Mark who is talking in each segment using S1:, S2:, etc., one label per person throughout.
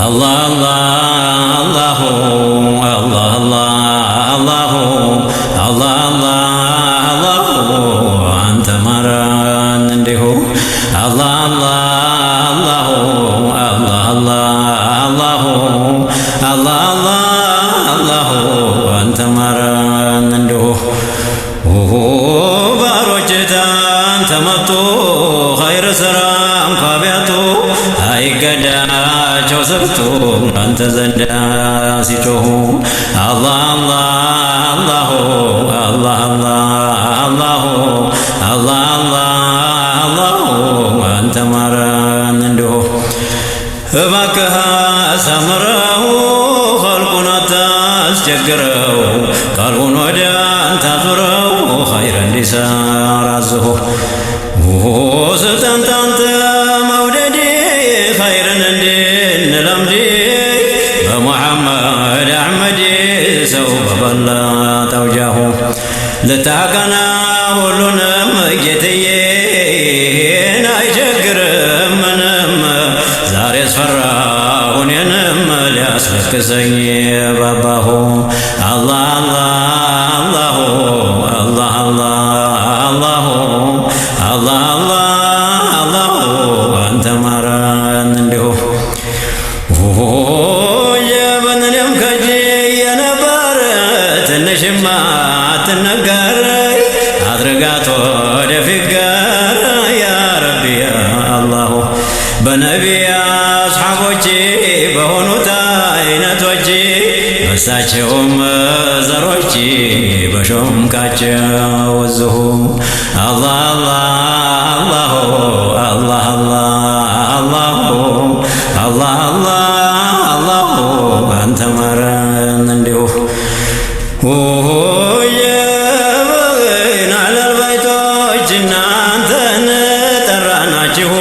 S1: الله الله الله الله الله الله أنت مران عنده الله الله الله الله الله الله أنت مران عنده باروجتان تمتو خير سرام قابيتو هاي قدا جوزفتو أنت زندا سيتوه الله الله الله الله الله الله أنت مران عنده فبكها سمره خلقنا تسجره قلبنا ودان تزره خيرا لسار عزه سلطان تانت موددي خيرا ندين لمدي بمحمد أحمدي سوف بلا توجه لتاكنا ولنم جتيين أيشكر منم زار يسفر ونينم ليسلك سيء بابه الله الله الله الله الله الله أنت مران عنده جبن يمكجي ينبر تنشما تنقر أدرقاتو دفقر يا ربي يا الله بنبي أصحابوجي بهونو تاينتوجي بساچهم زروجي بشوم كاچو وزهم الله الله الله الله الله الله أنت مران عنده يبغين على البيت جنان تراناچه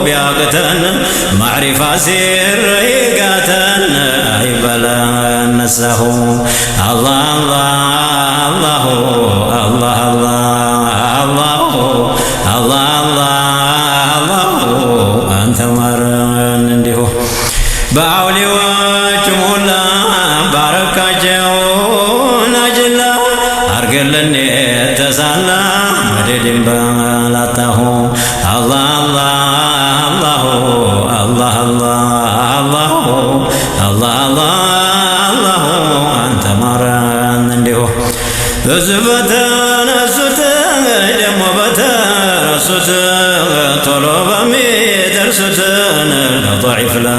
S1: بياقتن معرفة سر يقاتن يبلا نسه الله الله الله الله الله الله أنت مران عنده باولي وجمولا باركاجو نجلا أرجلني تسالا مدين بلاته الله الله الله الله الله الله أنت مران عنده زبتنا ستن دم بتر ستن طلب ميدر ستن ضعيف لا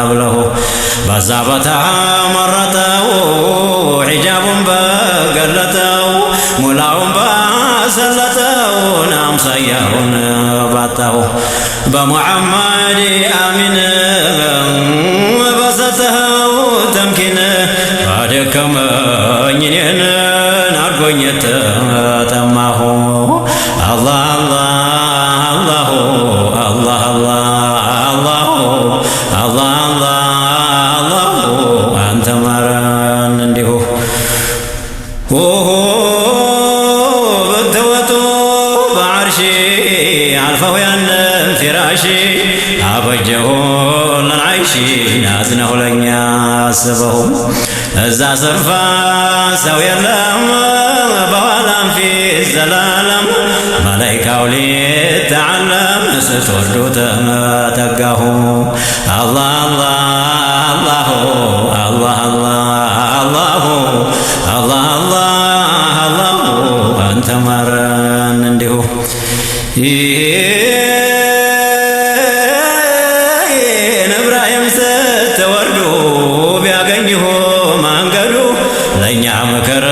S1: أبله بزابتها مرته حجاب بقلته ملاو بسلته نام سيهون باته بمحمد آمين بسته تمكين بعدكم ينين نرجونيت تماه الله الله الله الله الله الله أنت مران عنده بتوتو بعرشي عرفوا ينم فراشي أبجه لنعيشي نازنه لنيا سبهم إذا صرفا سوي اللهم بوالام في الزلالم ملايكة ولي تعلم ستوردو تقاه الله الله الله الله الله الله الله أنت مران عنده إبراهيم ستوردو بياغنيه مانقلو لن يعمكر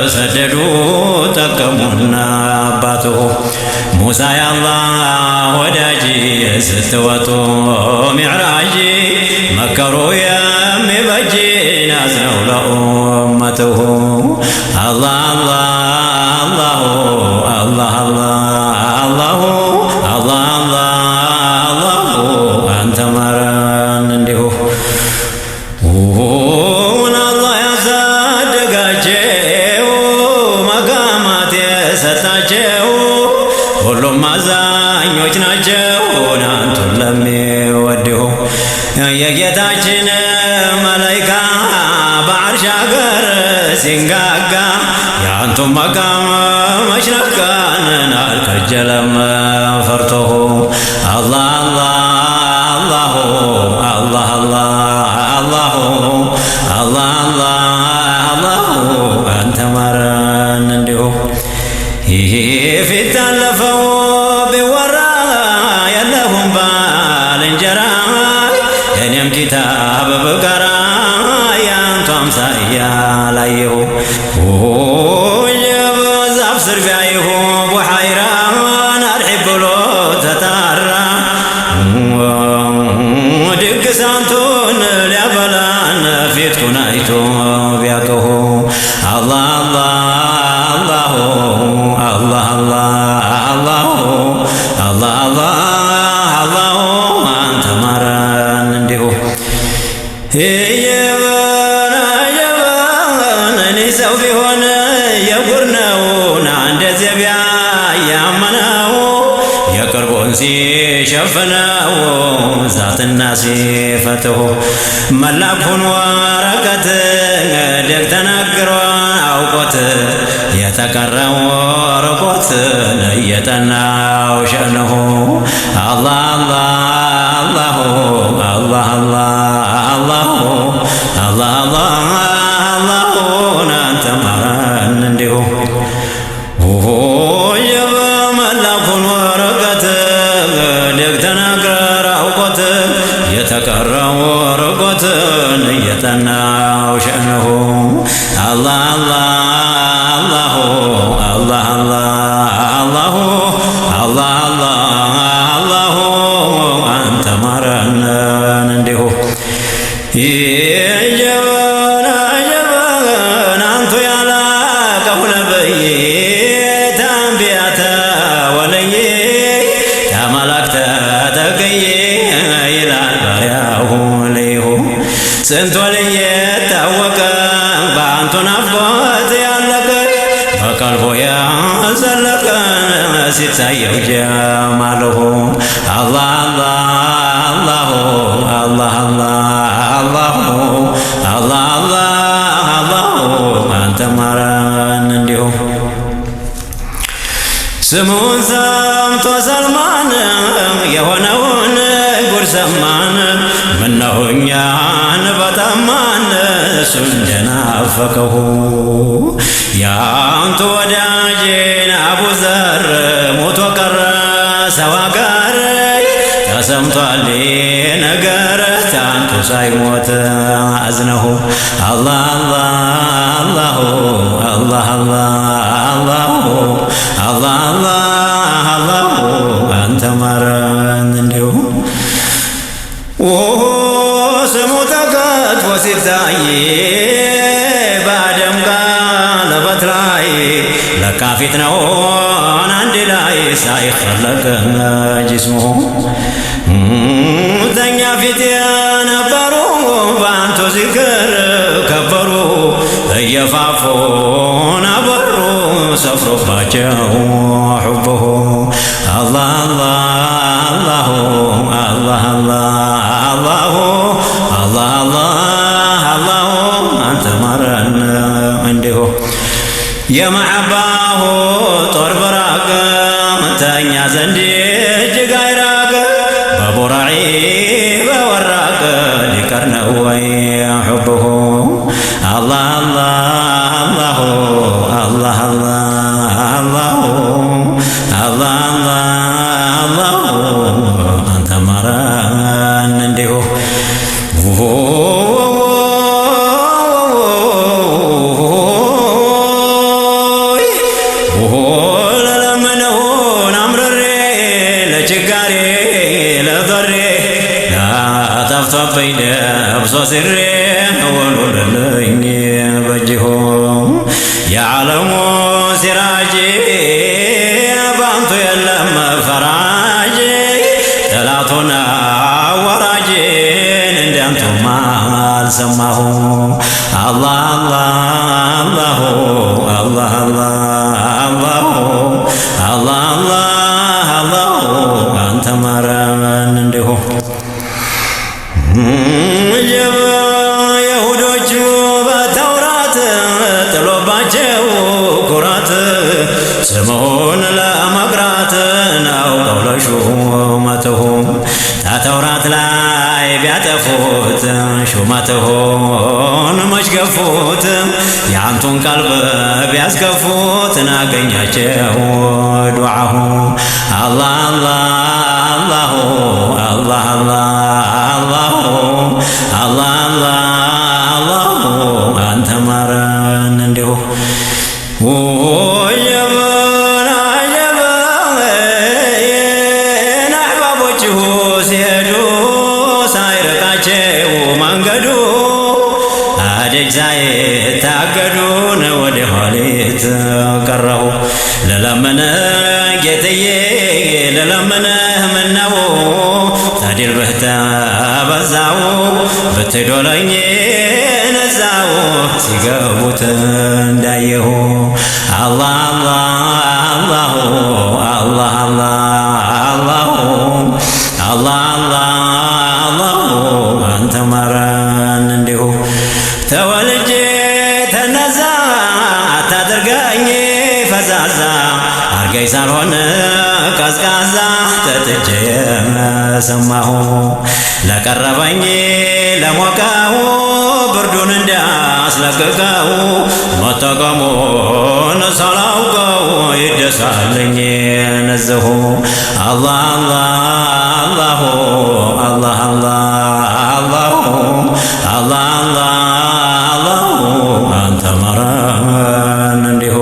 S1: سددو تقمنا أباته موسى يا الله وداجي ستوتو معراجي مكروا يا مبجي نازنوا لأمته الله الله الله الله الله الله أنت مران عنده الله يصدقاچو مقامات يسطاچو ሁሉም አዛኞች ናቸው አንቱን ለሚወዱ የጌታ ጌታችን መላይካ በዓርሽ አገር ሲንጋጋ ያንቱ መቃም መሽነካን አልከጀለም ፈርቶሁ አላህ አላህ አላሁ አላህ አላህ አላሁ አላህ አላህ አንተ ማረን እንዲሁ ይሄ ፊት አለፈው ቢወራ የለሁም ባልንጀራ የኔም ኪታብ ብቀራ ያንቱ አምሳያ ላየሁ የዛፍ ስር ቢያይሁ ቡሐይራን አርሒብ ብሎ ተጣራ ድግስ አንቱን ሊያበላን ፊትኩን አይቶ ቢያቀሁ አላህ አላሁ አላህ አላሁ አላህ አላሁ አንተ ማረን እንዲሁ እኔ ሰው ቢሆን የጉር ነውና እንደዚያ ቢያመነው የቅርቡን ሲሸፍነው ዛትና ሲፈትሁ መላኩን ወረቀት ደግ ተናግሮ አውቆት የተቀረው ርቆት እየጠናው ሸነሁ አላህ አላሁ አላህ አላሁ አላህ አላሁን አንተ ማረን እንዲሁ የመላኩን ወረቀት ደግ ተናግረ አውቆት የተቀረው ርቆትን እየጠናው ሸነሁ አላህ አላሁ አላህ አላሁ አላህ አላሁ አንተ ማረን እንዲሁ የጀበን አንቱ ያላቀሁ ነብይ ተንቢያተ ወለየ ተመላክተ ተገየ ይላል ባሪያሁ ለይሁ ስንት ወልየ ታወቀ በአንቱ ናፍቆት ያለቀ በቀልቦ ያዘለቀ ሲታየው ጀማልሁ አላሁ አላሁ አላሁ አላሁ አንተ ማረን እንዲሁ ስሙን ሰምቶ ሰልማን የሆነውን ጉድ ሰማን ምነው እኛን በጠማን እሱ እንደናፈቀሁ ያንቱ ወዳጄን አቡዘር ሞቶ ቀረ ሰው አጋር ተሰምቷል ነገር ታንቱ ሳይሞት አዝነሁ አላሁ አላሁ አላሁ አንተ ማረን እንዲሁ ስሙ ተከትፎ ሲታይ በአደም ቀለበት ላይ ለካ ፊት ነው አንድ ላይ ሳይኸለቅ ጅስሙ ተኛ ፊት የነበሩ በአንቱ ዚክር ከበሩ እየፋፉ ነበሩ ሰፍሮባቸው ሑብሁ አላሁ አላሁ አንተ ማረን እንዲሁ የመሐባሁ ጦር በራቀ ተኛ ዘንድ እጅግ አይራቀ በቡራዒ በወራቀ ሊቀር ነው ወይ ሑብሁ አላሁ አንተ ማረን እንዲሁ ለለመነውን አምረሬ ለችጋሬ ለዘሬ ላጠፍቶብኝ ደብሶ ስሬ ወሉልልኝ በጅሁ የዓለሙ ሲራጅ በአንቱ የለም ፈራጅ ጠላቱን አወራጅን እንዲያንቱማ አልሰማሁ አላሁ አንተ ማረን እንዲሁ ገፉት ሹመትሆን መች ገፉት ያንቱን ቀልብ ቢያስገፉት ናገኛቸው ዱዓሁ አላህ አላህ አላህ አላህ አላህ አላህ አንተ ማረን እንዲሁ ሳይታገዱን ወደ ኋሊት ቀረሁ ለለመነ ጌትዬ ለለመነህ ምነው ታዲል በህተ በዛው ብትዶለኝ ነዛው ሲገቡት እንዳየሁ አላህ አላህ አላህ አላህ አላህ አላህ አንተ ማረን እንዲሁ ተወልጄ ተነዛ አታድርገኝ ፈዛዛ አርገኝ ሳልሆን ቀዝቃዛ ተጥጄ ሰማሁ ለቀረበኝ ለሞቀው ብርዱን እንዳስለቅቀው መጠቀሙን ሳላውቀው ይደሳልኝ ነዘሁ አላህ አላህ አላህ አላህ አላህ አላህ አንተ ማረን እንዲሁ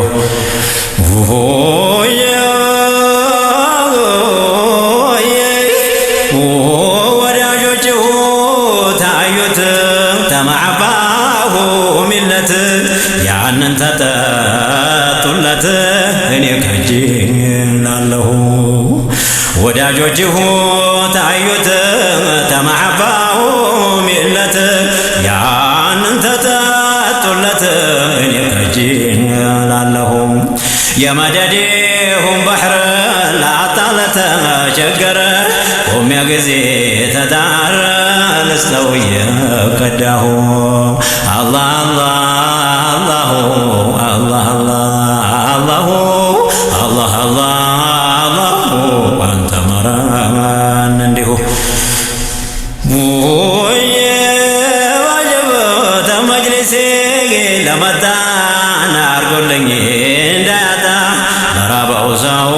S1: ወዳጆቹ ታዩት ተማዕባሁ ሚለት ያንን ተጠጡለት እኔ ከጅ ላለሁ ወዳጆቹ ታዩት ተማዕባሁ ሚለት ያንን ተጠጡለት እኔ ከጅ ላለሁ የመደዴሁም ባሕር ላጣለተ ቸገረ ቆሜ ጊዜ ተጣረ ልስለው የቀዳሁ አላህ አላህ አላህ አላህ አላህ አላህ አንተ ማረን እንዲሁ ተመጅሊሴ ለመጣን አርጎልኝ እንዳያጣ ለራበው ሰው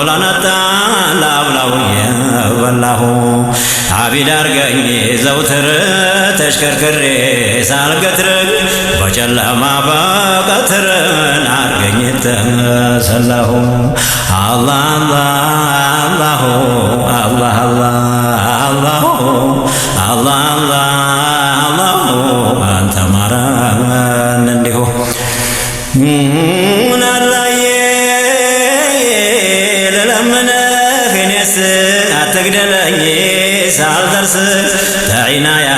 S1: ለነጣ ላብላው የበላሁ አቢድ አርገኝ ዘውትር ተሽከርክሬ ሳልገትር በጨለማ በቀትር አርገኝ ተሰላሁ አላህ አላህ አላህ አላህ አላህ አላህ አንተ ማረን እንዲሁ ናላዬ ለለምነህ እኔስ አትግደለኝ ሳልደርስ ተዒናያ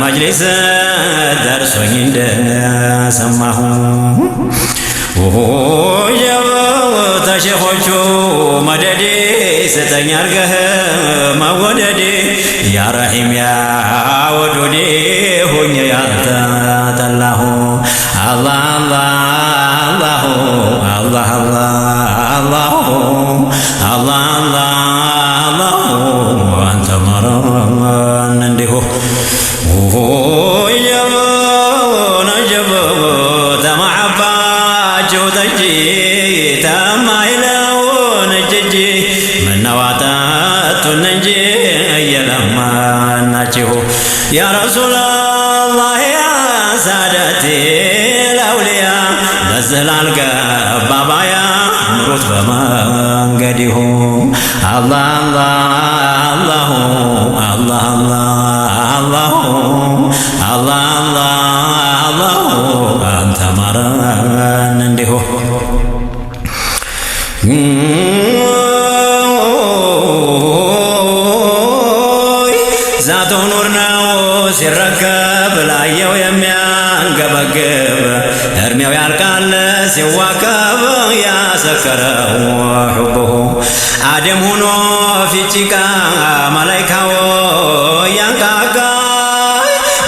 S1: መጅሊስ ደርሶኝ እንደሰማሁ ተሼኾቹ መደዴ ስተኝ አርገህ መወደዴ ያ ረሒም ያ ወዱዴ ሆኜ ያንተ ጠላሁ አላህ አላህ አላህ አላህ አላህ አላህ አንተ ማረን እንዲሁ ነጀብ ተማዕባቸው ጠጅ ተማይለውን እጅጅ ምነዋጠቱን እንጂ እየለመናችሁ ያ ረሱላላህ ያ ሳደቴ ለውልያ ለዚህ ላልገባ ባያ ምሩት በመንገዲሁ አላህ አላህ አላህ አላህ አላህ አላህ አንተ ማረን እንዲሁ ዛቱ ኑር ነው ሲረከብ ላየው የሚያንገበግብ እድሜው ያልቃል ሲዋከብ ያሰከረው ሑብሁ አደም ሆኖ ፊት ጭቃ መላይካው ያንቃቃ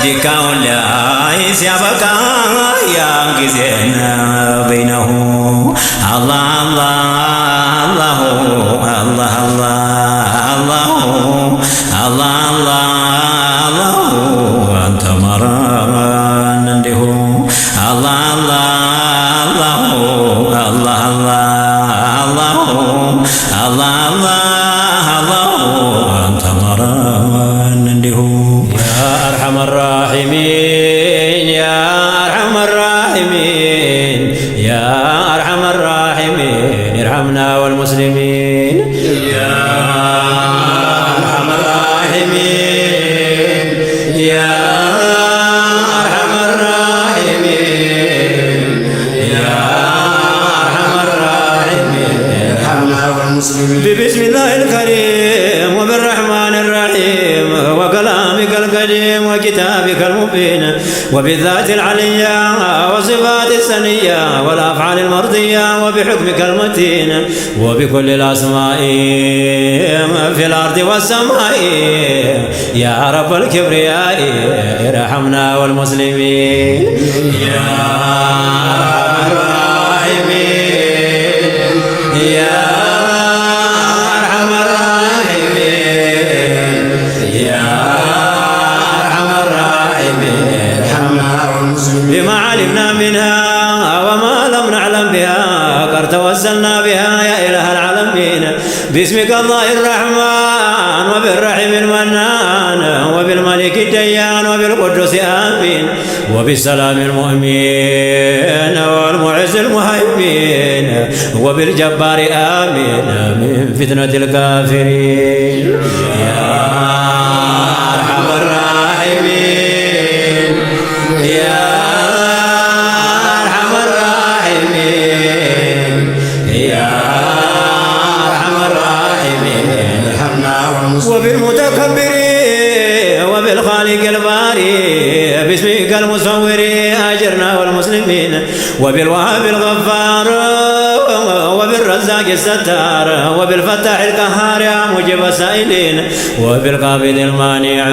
S1: ዲካውን ላይ ሲያበቃ ያን ጊዜ በይነሁ አላህ አላህ አላህ አላህ አላህ አላህ አላህ أنت مران عنده الله الله الله الله الله الله الله أنت مران عنده يا أرحم الراحمين يا أرحم الراحمين يا أرحم الراحمين ارحمنا والمسلمين يا أرحم الراحمين يا أرحم الراحمين يا أرحم الراحمين ارحمنا والمسلمين بسم الله الكريم وبالرحمن الرحيم وكلامك القديم وكتابك المبين وبالذات العلية وصفات السنية والأفعال المرضية وبحكمك المتين وبكل الأسماء في الأرض والسماء يا رب الكبرياء ارحمنا والمسلمين يا أرحم الراحمين يا أرحم الراحمين يا أرحم الراحمين ارحمنا والمسلمين بما علمنا منها وما لم نعلم بها قد توسلنا بها يا إله العالمين باسمك الله الرحمن وبالرحيم المنان وبالملك الديان وبالقدوس آمين وبالسلام المؤمن والمعز المهيمن وبالجبار آمين من فتنة الكافرين يا أرحم الراحمين يا أرحم الراحمين يا أرحم الراحمين ارحمنا وبالمتكبرين وبالخالق الباري باسمك المصور أجرنا والمسلمين وبالوهاب الغفار وبالرزاق الستار وبالفتاح القهار يا مجيب السائلين وبالقابض المانع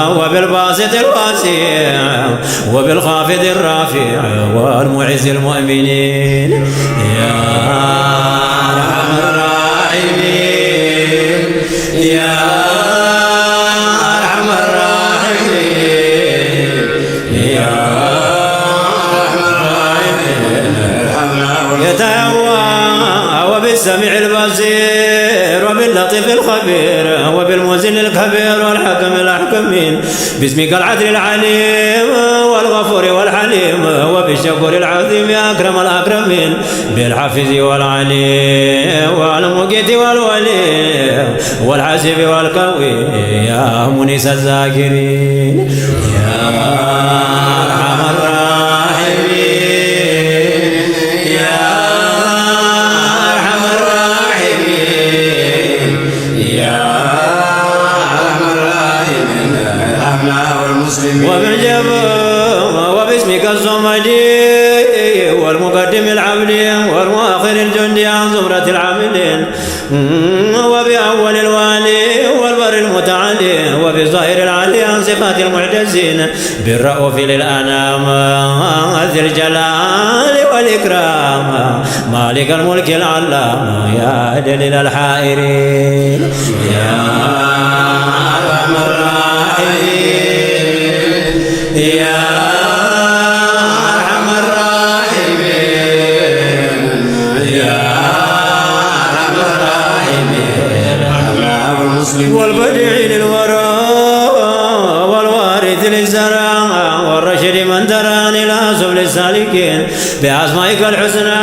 S1: وبالباسط الواسع وبالخافض الرافع والمعز المؤمنين يا أرحم الراحمين يا أرحم الراحمين يا أرحم الراحمين ارحمنا يتهوى وبالسميع البصير وباللطيف الخبير وبالموزن الكبير والحكم الأحكمين باسمك العدل العليم والغفور والحليم وبالشكور العظيم يا أكرم الأكرمين بالحافظ والعليم والمقيت والولي والحاسب والقوي يا منيس الذاكرين يا أرحم الراحمين يا أرحم الراحمين يا أرحم الراحمين ارحمنا والمسلمين وباسمك الصمدي والمقدم العبدي والمؤخر الجندي عن زمرة العاملين وبأول الوالي والبر المتعالي وبظاهر العالي عن صفات المعتزين بالرؤوف للأنام ذي الجلال والإكرام مالك الملك العلام يا دليل الحائرين يا أرحم الراحمين يا أرحم الراحمين يا أرحم الراحمين والبديع للوراء والوارث للزرع والرشد من تراني إلى سبل السالكين بأسمائك الحسنى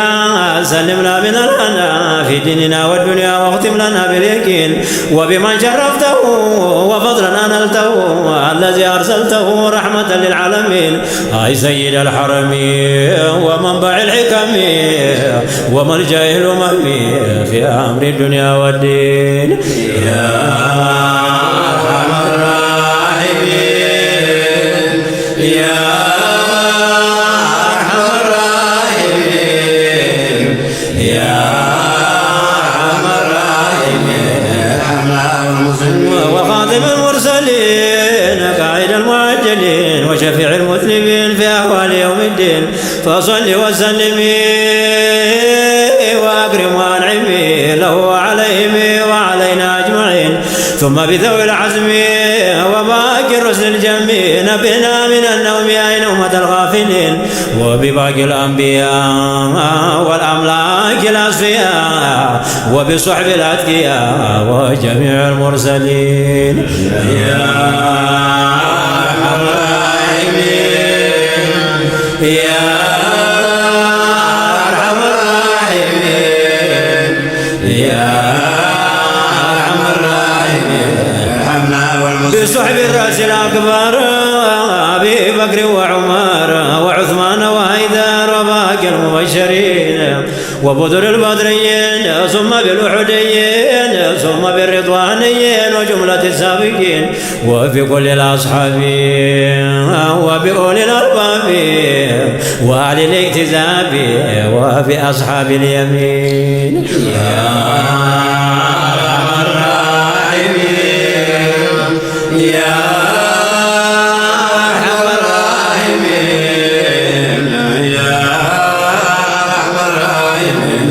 S1: سلمنا من الأنا في ديننا والدنيا واختم لنا باليقين وبمن شرفته وفضلا أنلته الذي أرسلته رحمة للعالمين أي سيد الحرمين ومنبع الحكم وملجأ الأمم في أمر الدنيا والدين يا أرحم الراحمين يا أرحم الراحمين يا أرحم الراحمين وخاتم المرسلين قائد المعجلين وشفيع المذنبين في أحوال يوم الدين فصل وسلم وأكرم وأنعمي له وعليهم وعلينا أجمعين ثم بذوي العزم وباقي حسن الجميل نبهنا من النوم يا نومة الغافلين وبباقي الأنبياء والأملاك الأصفياء وبصحب الأتقياء وجميع المرسلين يا أرحم الراحمين يا أرحم الراحمين يا أرحم الراحمين بصحب الرأس الأكبر أبي بكر وعمر وعثمان وهيدر وباقي المبشرين وبدر البدريين ثم بالوحديين ثم بالرضوانيين وجملة السابقين وفي كل الأصحاب وبأولي الألباب وأهل الاكتساب وفي أصحاب اليمين يا أرحم الراحمين يا أرحم الراحمين يا أرحم الراحمين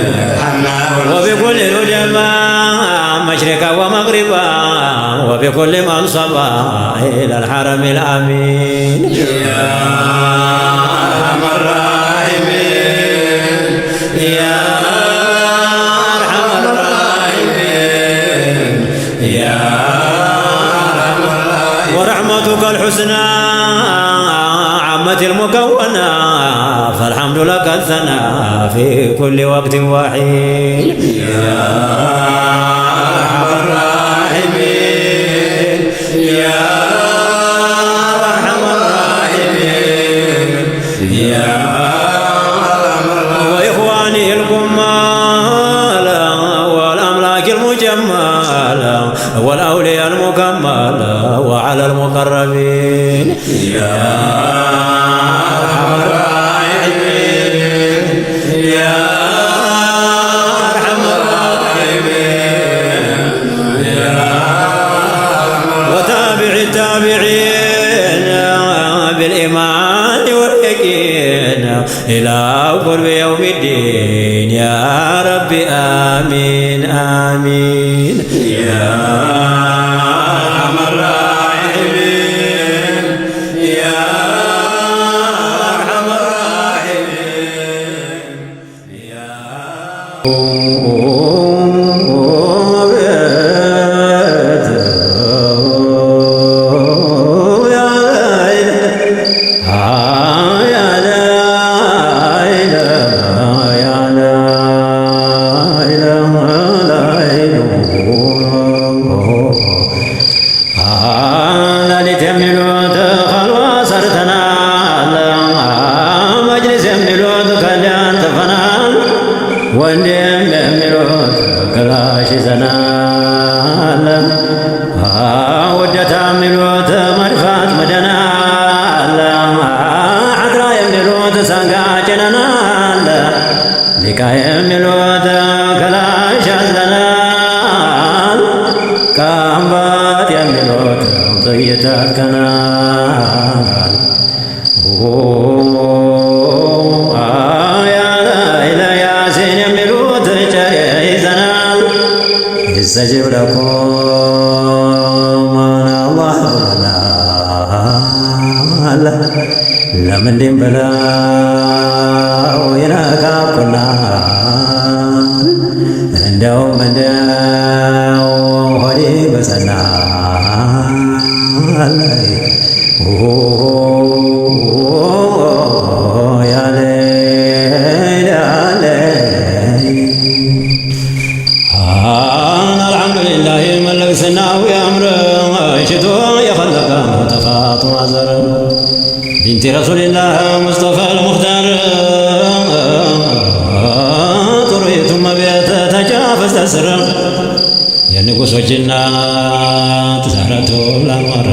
S1: وبكل العلماء مشرقا ومغربا وبكل منصبا إلى الحرم الأمين يا أرحم الراحمين يا أرحم الراحمين يا أرحم الراحمين ورحمتك الحسنى عمت المكونة فالحمد لك الثناء في كل وقت وحين يا أرحم الراحمين يا أرحم الراحمين يا أرحم الراحمين وإخواني الكمال والأملاك المجملة والأولياء المكملة وعلى المقربين يا أرحم الراحمين يا أرحم الراحمين يا وتابع التابعين بالإيمان واليقين إلى قرب يوم الدين يا رب آمين آمين يا أرحم الراحمين يا أرحم الراحمين يا ወንድም ለሚሉት ክላሽ ይዘናል ውደታ የሚሉት መድፋት መደናል አድራ የሚሉት ሰንጋ ጭነናል ሊቃ የሚሉት ክላሽ ያዝለናል ቀንባት የሚሉት ጥይት ታጥቀናል استجب لكم الله بلا لمن دين بلا وينكاكنا እንደውም እንደው ሆዴ በሰና ያለ አልሐምዱሊላህ መለክስናው ያምር ሽቶ የኸለቀ ተፋጡ አዘር ቢንቲ ረሱልላህ ሙስጠፋ አልሙኽታር ጥሩይቱም ቤት ተጫፈስ ተስር የንጉሶች እናት ዛረቱ ላንዋር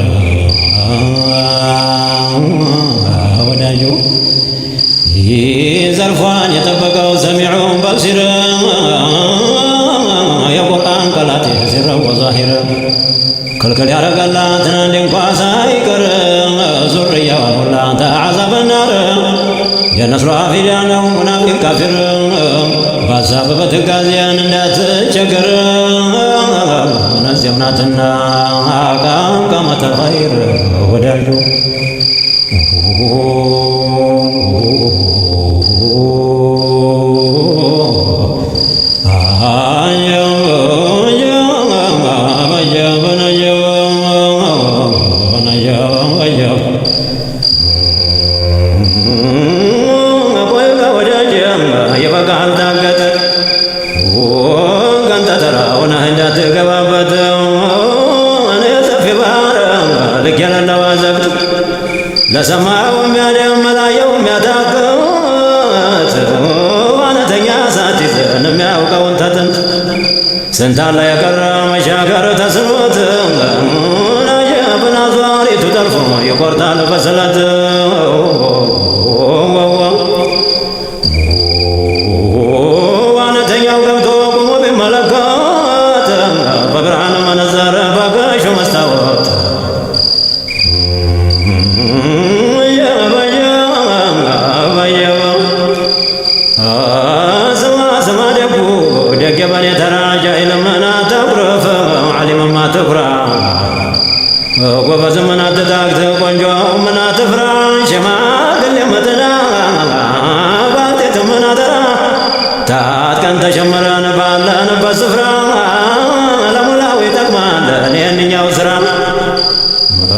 S1: ወዳጁ ዘርፏን የጠበቀው ሰሚዑን በሲር የቁርአን ቃላት ሲረ ወዛሂር ክልክል ያረገላትን አንድ እንኳ ሳይቀር ዙርያዋን ሁላ ተዓዛበ ናር የነስሯ ፊዳ ነው ሙናፊቅ ካፊር በሀሳብ በትካዜያን እንዳትቸገር ነዚያም ናትና ቃመተል ኸይር ወዳጁ ለሰማው የሚያደም መላየው የሚያታክት ዋነተኛ ሳቲትን የሚያውቀውን ተጥንት ስንታላ የቀረ መሻገር ተስኖት ናጀብን አዟሪቱ ጠልፎ ይቆርጣል በስለት ዋነተኛው ገብቶ ቁሞ ቢመለከት በብርሃን መነዘር በገሹ መስታወት ደገበኔ ተራጃ ኢልምና ተኩረፍ ዓሊምማ ትኩራ ጎበዝ ምና ትታክት ቆንጆ ምና ትፍራ ሽማግሌ ምጥና ባልቴት ምና ተራ ታጥቀን ተሸምረን ባለንበት ስፍራ ለሙላው ይጠቅማል ይህንኛው ስራ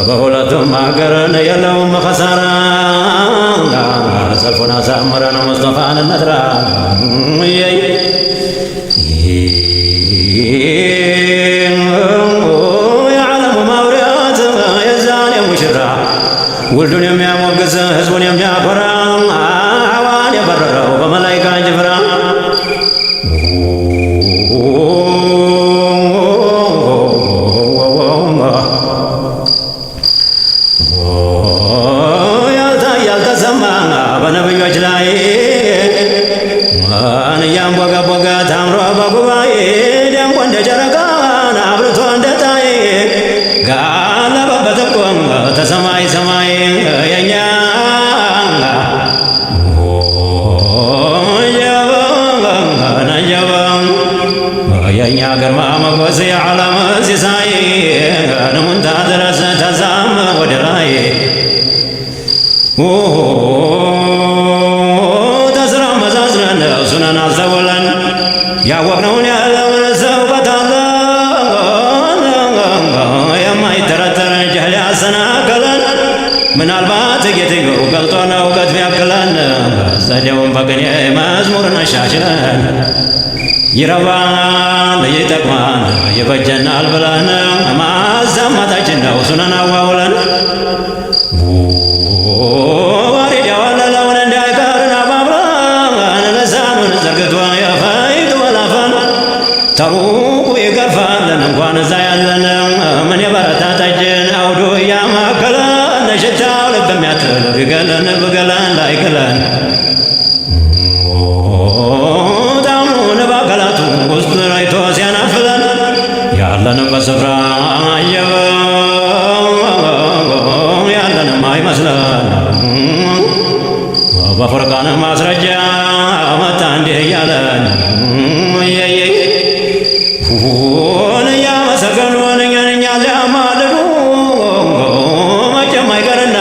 S1: በሁለቱም አገርን የለውም ኸሳራ ሰልፉን አሳምረን ሙስጠፋን እንጥራ የዓለሙ ማውሪያት የዛኔ ሙሽራ ውልዱን የሚያሞግስ ህዝቡን የሚያኮራ አዋን የበረረው በመላይካ ጅፍራ ያልተሰማ በነቢዮች ላይ እያንቦገቦገ ታምሮ በጉባኤ ደምቆ እንደ ጨረቃን አብርቶ እንደ ፀሐይ ጋለበበት እኮ ተሰማይ ሰማይ የኛ የኛ ግርማ ሞገስ የዓለም ሲሳይ ንሙንታ ድረስ ተዛም ወደ ላይ ተስራ መዛዝነን ሱነን አልሰውለን ያወቅነውን ያለውን ሰውበታለን የማይተረተር ጀህል ያሰናከለን ምናልባት ጌትዮ ገልጦ ነው እውቀት ቢያክለን ዘዴውን በቅኔ መዝሙር ነሻሽለን ይረባል ይጠቅማል ይበጀናል ብለን ማዛማታችን ነው ሱነን አዋውለን ዋሪድ ያዋለለውን እንዳይቀርን አባብለን ልሳኑን ዘርግቶ የፈይት ወላፈን ተሩቁ ይገርፋለን እንኳን እዛ ያለን ምን የበረታ ጠጅን አውዶ እያማከለን ሽታው ልብ የሚያትል ቢገለን ብገለን ላይክለን ጣዕሙን በአካላቱ ውስጥ አይቶ ሲያናፍለን ያለንበት ስፍራ ያለንም አይመስለን በፉርቃን ማስረጃ መጣ እንዲህ እያለን እያመሰገኑን እኛን ሊያማልዱ መቼም አይቀርና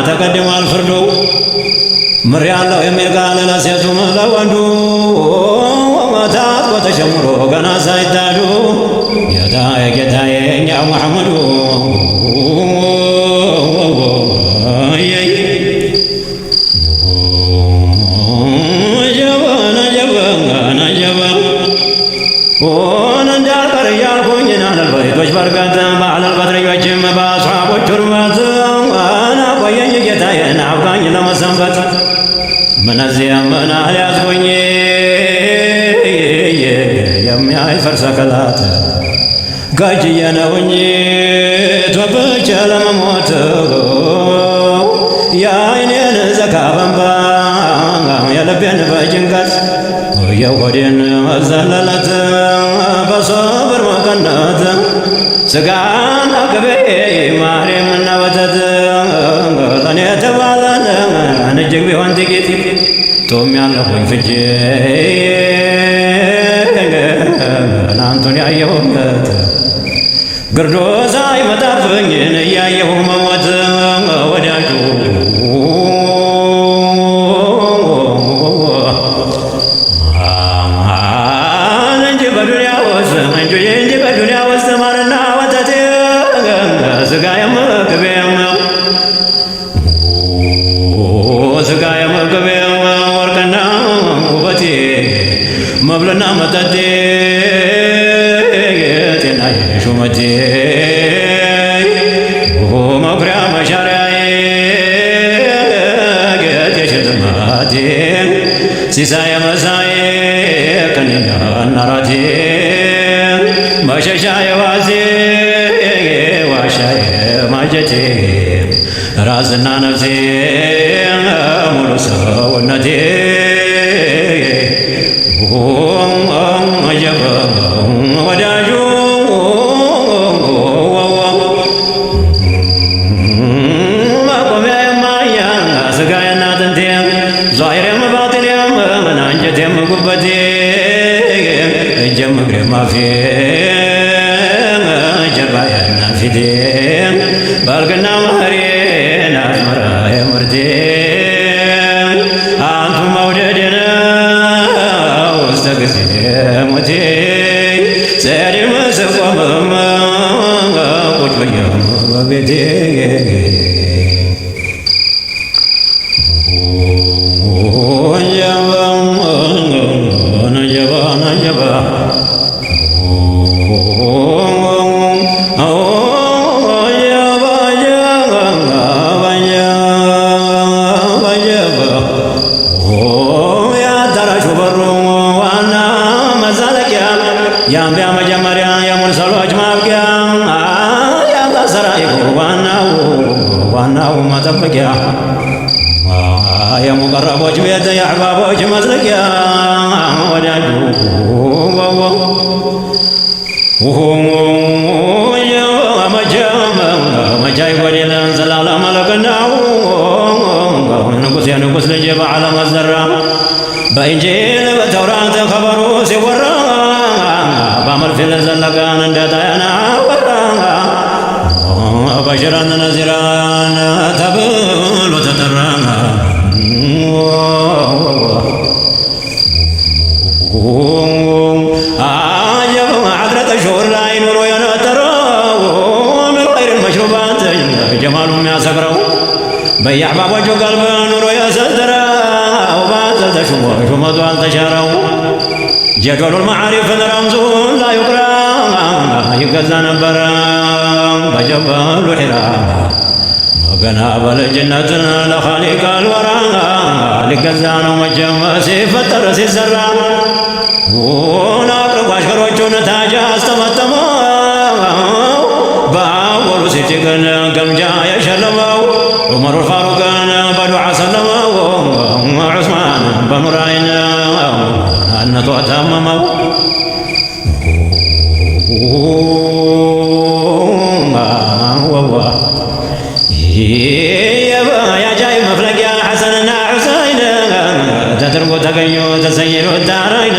S1: ተቀድሟል ፍርዱ ምር ያለው የሚል ቃል ለሴቱም ለወንዱ ታጥቆ ተሸምሮ ገና ሳይታዱ ጌታዬ ጌታዬ እኛ ሙሐመዱ እንዳልቀር እያልኩኝ ናለል በይቶች በርቀት በአለል በትርዮችም በአስሓቦች ቱርበት ቆየኝ ጌታዬን አብቃኝ ለመሰንበት ምነዚህ ምን አልያዝኩኝ የሚያይ ፈርሰከላት ጋጅዬ ነው እንጂ ቶብቼ ለመሞት የአይኔን ዘካ በንባ የልቤን በጭንቀት የሆዴን ዘለለት በሶብር መቀነት ስጋና ቅቤ ማርያምና ወተት ከኔ የተባለን እጅግ ቢሆን ጥቂት ጦም ያለሁኝ ፍጄ እናንቱን ያየሁበት ግርዶ ሳይመጣብኝ እያየሁ መሞት ወዳጁ እንጂ በዱንያ ውስጥ ማርና ወተት ስጋዬም ቅቤም ወርቅና ውበቴ መብልና መጠጤ ጤናዬ ሹመቴ መኩሪያ መሻሪያዬ ጌጤ ሽልማቴ ሲሳዬ መሳዬ ቀንኛ እናራቴ መሸሻዬ ዋሴ ዋሻዬ ማጀቴ ራስና ነፍሴ ሙሉ ሰውነቴ አጀበ ወዳጁ መቆሚያ የማያ ስጋዬና አጥንቴ ዛሂሬም ባጢኔም አንጀቴም ጉበቴ እጄም እግሬም አፌ ጀርባዬና ፊቴ በልግና መኸሬን አዝመራዬ ምርቴ አንቱ መውደዴ ነው ውስተ ጊዜ ሞቴ ስሄድም ስቆምም ቁጭ ብዬ በቤቴ ነጀባ የአንቢያ መጀመሪያ የሙርሰሎች ማብቂያ የአላህ ሰራዊት ዋናው መጠበቂያ የሙቀረቦች ቤት የአሕባቦች መዝለቂያ ወዳጁ መቼ አይጎድል ዘላለም መለክናው ንጉሥ የንጉሥ ልጅ በዓለም አዘራ በኢንጂል በተውራት ከበሩ ሲወራ በአመል ፊል ዘለቀን እንደ ጣያና ወራ በሽራን ነዚራን ተብሎ ተጠራ አጀብ ሐድረተ ሹሁር ላይ ኑሮ የነጠረው ምን ኸይር መሽሩባት ጀማሉ የሚያሰክረው በየአሕባቦቹ ቀልብ ኑሮ የሰደረው ባዘዘ ሹመቱ አልተሻረው ጀዶሉል መዓሪፍን ረምዙን ላይ ይቅራ ይገዛ ነበረ በጀበሉ ሒራ ገና በልጅነት ለኻሊቅ አልወራ ሊገዛ ነው መቼም ሲፈጠር ሲሰራ አቅርቦ አሽከሮቹን ታጃ አስጠመጠመው በአወሉ ሲቲቅን ገምጃ የሸለመው ዑመሩል ፋሩቅን በዱዓ ሰለመው ዑስማን በኑር ዓይን አነቷ ታመመው የአጃኢብ መፍለቂያ ሐሰንና ሑሰይን ተደርጎ ተገኙ ተሰይዶ ዳረይን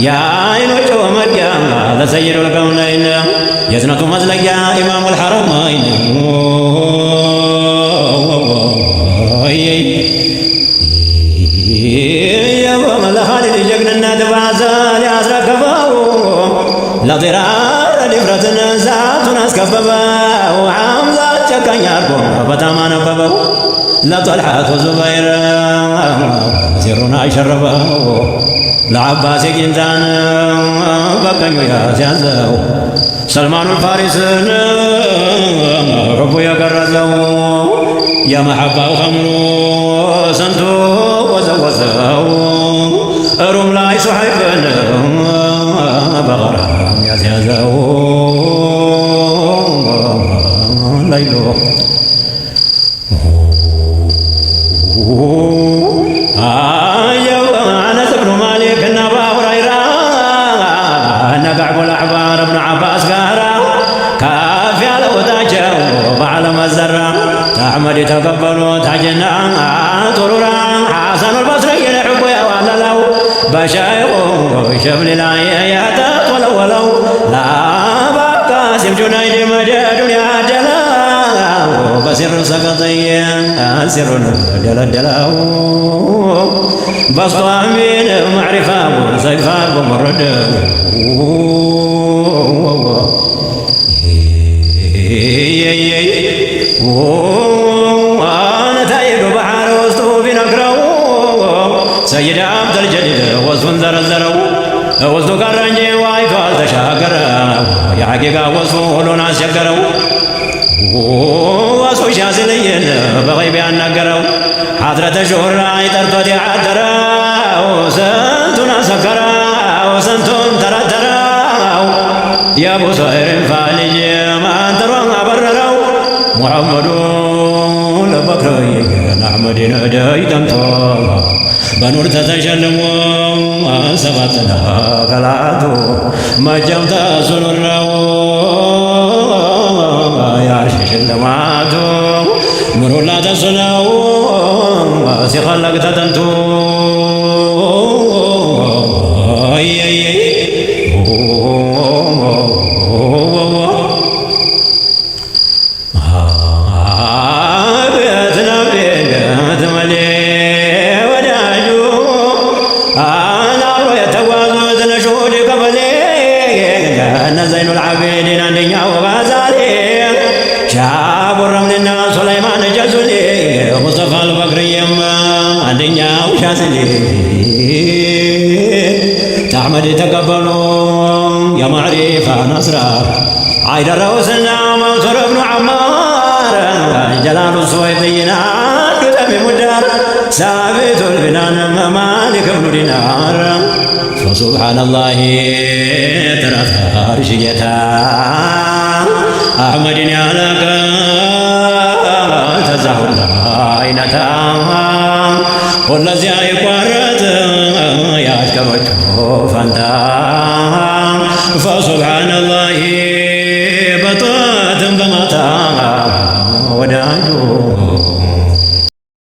S1: የዓይኖቹ መድያ ለሰይዶ ልከውነይን የዝነቱ መዝለቂያ ኢማሙል ሐረመይን ለኻሊድ ጀግንነት ባዘል ያስረከበው ለዲራር ድፍረትን ዛቱን አስከበበው ሐምዛ ጨካኝ አርጎ በጣም አነበበው ለጦልሓት ዙበይር ሲሩን አሸረበው ለዓባስ የቂንታን በቀኙ ያስያዘው ሰልማኑል ፋሪስን ሕቡ የገረዘው የመሐባው ኸምሩ ስንቱ ወዘወዘው ሩም ላይ ሱሐይብን በገራም ያስያዘው ለይሎ አየው አነስ ብኑ ማሊክ እና አባ ሁረይራ እነ ከዕቡል አሕባር እብኑ ዓባስ ጋራ ከፍ ያለ ቦታቸው በዓለም አዘራ አሕመድ የተከበሩ طرورا حسن البصري الحب يا وللو بشايق شبل لا ياتت ولو لا بقاسم جنيد مدد يا جلال بسر سقطي سر دلدلو بسط من معرفة وصيفا ومرد وانا تايق بحر وسطو بنكرو سيد عبد الجليل وصف زرزرو وسطو كرنجي وايكال تشاكر يا حقيقة وصفو لنا شكرو وصفو شاسلين بغيب ينكرو حضرة شهرة يترتد عدرو سنتنا سكرو سنتون تردرو يا ابو صهير فالج ما تروى بررو محمد لبكر أحمد ندي تنطى بنور تتشلم سبتنا كلاتو ما جمت سنر يا شلماتو مرور لا تسنو سيخلق تتنتو زين العابدين عندنا وغزالي شاب الرملنا سليمان جزولي مصطفى البكري عندنا وشاسلي تحمد تقبلوا يا معرفة نصرة عيد الروسنا منصور بن عمار جلال السويطينا كتب مدار ثابت البنان مالك بن دينار فسبحان الله رشيتا أحمد يالك تزهر عينتا والذي يقارت يا شكبت فانتا فسبحان الله